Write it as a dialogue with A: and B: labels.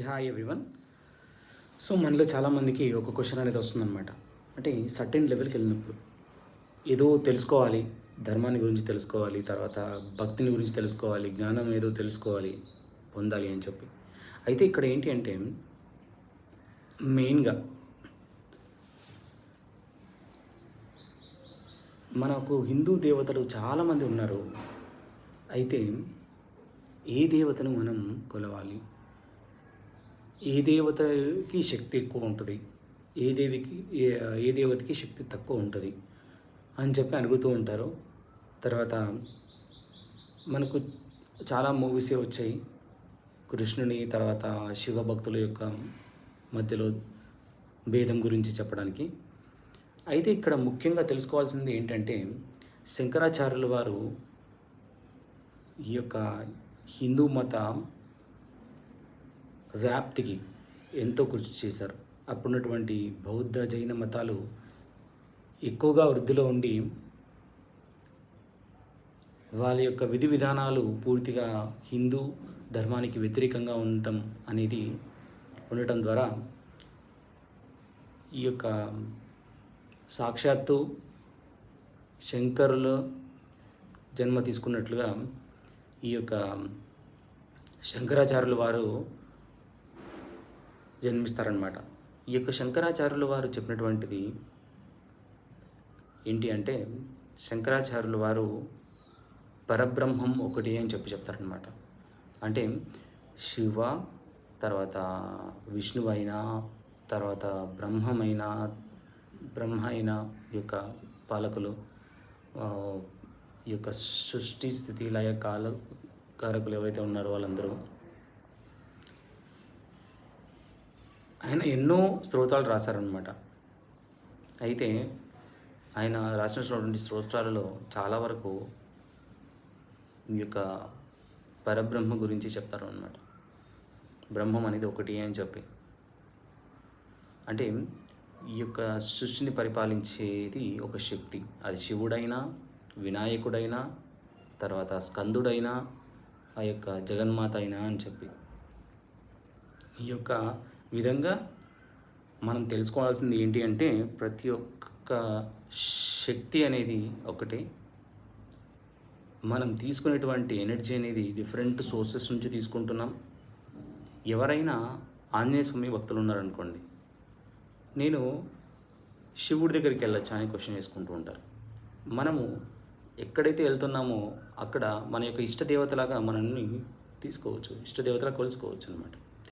A: Hi everyone. So మనలో చాలామందికి ఒక క్వశ్చన్ అనేది వస్తుందన్నమాట. అంటే సర్టెన్ లెవెల్కి వెళ్ళినప్పుడు ఏదో తెలుసుకోవాలి, ధర్మాన్ని గురించి తెలుసుకోవాలి, తర్వాత భక్తిని గురించి తెలుసుకోవాలి, జ్ఞానం ఏదో తెలుసుకోవాలి, పొందాలి అని చెప్పి. అయితే ఇక్కడ ఏంటి అంటే మెయిన్గా మనకు హిందూ దేవతలు చాలామంది ఉన్నారు. అయితే ఏ దేవతను మనం కొలవాలి, ఏ దేవతకి శక్తి ఎక్కువ ఉంటుంది, ఏ దేవికి ఏ ఏ దేవతకి శక్తి తక్కువ ఉంటుంది అని చెప్పి అడుగుతూ ఉంటారు. తర్వాత మనకు చాలా మూవీసే వచ్చాయి కృష్ణుని తర్వాత శివ భక్తుల యొక్క మధ్యలో భేదం గురించి చెప్పడానికి. అయితే ఇక్కడ ముఖ్యంగా తెలుసుకోవాల్సింది ఏంటంటే శంకరాచార్యుల వారు ఈ యొక్క హిందూ మత వ్యాప్తికి ఎంతో కృషి చేశారు. అప్పుడున్నటువంటి బౌద్ధ జైన మతాలు ఎక్కువగా వృద్ధిలో ఉండి వాళ్ళ యొక్క విధి విధానాలు పూర్తిగా హిందూ ధర్మానికి వ్యతిరేకంగా ఉండటం ద్వారా ఈ యొక్క సాక్షాత్తు శంకరులు జన్మ తీసుకున్నట్లుగా ఈ యొక్క శంకరాచార్యుల వారు జన్మిస్తారనమాట. ఈ యొక్క శంకరాచార్యుల వారు చెప్పినటువంటిది ఏంటి అంటే శంకరాచార్యుల వారు పరబ్రహ్మం ఒకటి అని చెప్తారనమాట. అంటే శివ తర్వాత విష్ణువు అయినా తర్వాత బ్రహ్మ అయిన ఈ యొక్క పాలకులు, ఈ యొక్క సృష్టి స్థితి లయ కారకులు ఎవరైతే ఉన్నారో వాళ్ళందరూ ఆయన ఎన్నో స్తోత్రాలు రాశారనమాట. అయితే ఆయన రాసినటువంటి స్తోత్రాలలో చాలా వరకు ఈ యొక్క పరబ్రహ్మ గురించి చెప్తారు అన్నమాట. బ్రహ్మం అనేది ఒకటి అని చెప్పి, అంటే ఈ యొక్క సృష్టిని పరిపాలించేది ఒక శక్తి. అది శివుడైనా, వినాయకుడైనా, తర్వాత స్కందుడైనా, ఆ యొక్క జగన్మాత అయినా అని చెప్పి ఈ యొక్క విధంగా మనం తెలుసుకోవాల్సింది ఏంటి అంటే ప్రతి ఒక్క శక్తి అనేది ఒకటే. మనం తీసుకునేటువంటి ఎనర్జీ అనేది డిఫరెంట్ సోర్సెస్ నుంచి తీసుకుంటున్నాం. ఎవరైనా ఆంజనేయ స్వామి భక్తులు ఉన్నారనుకోండి, నేను శివుడి దగ్గరికి వెళ్ళొచ్చా అని క్వశ్చన్ వేసుకుంటూ ఉంటారు. మనము ఎక్కడైతే వెళ్తున్నామో అక్కడ మన యొక్క ఇష్టదేవతలాగా మనల్ని తీసుకోవచ్చు, ఇష్టదేవతలా కొలుసుకోవచ్చు అనమాట.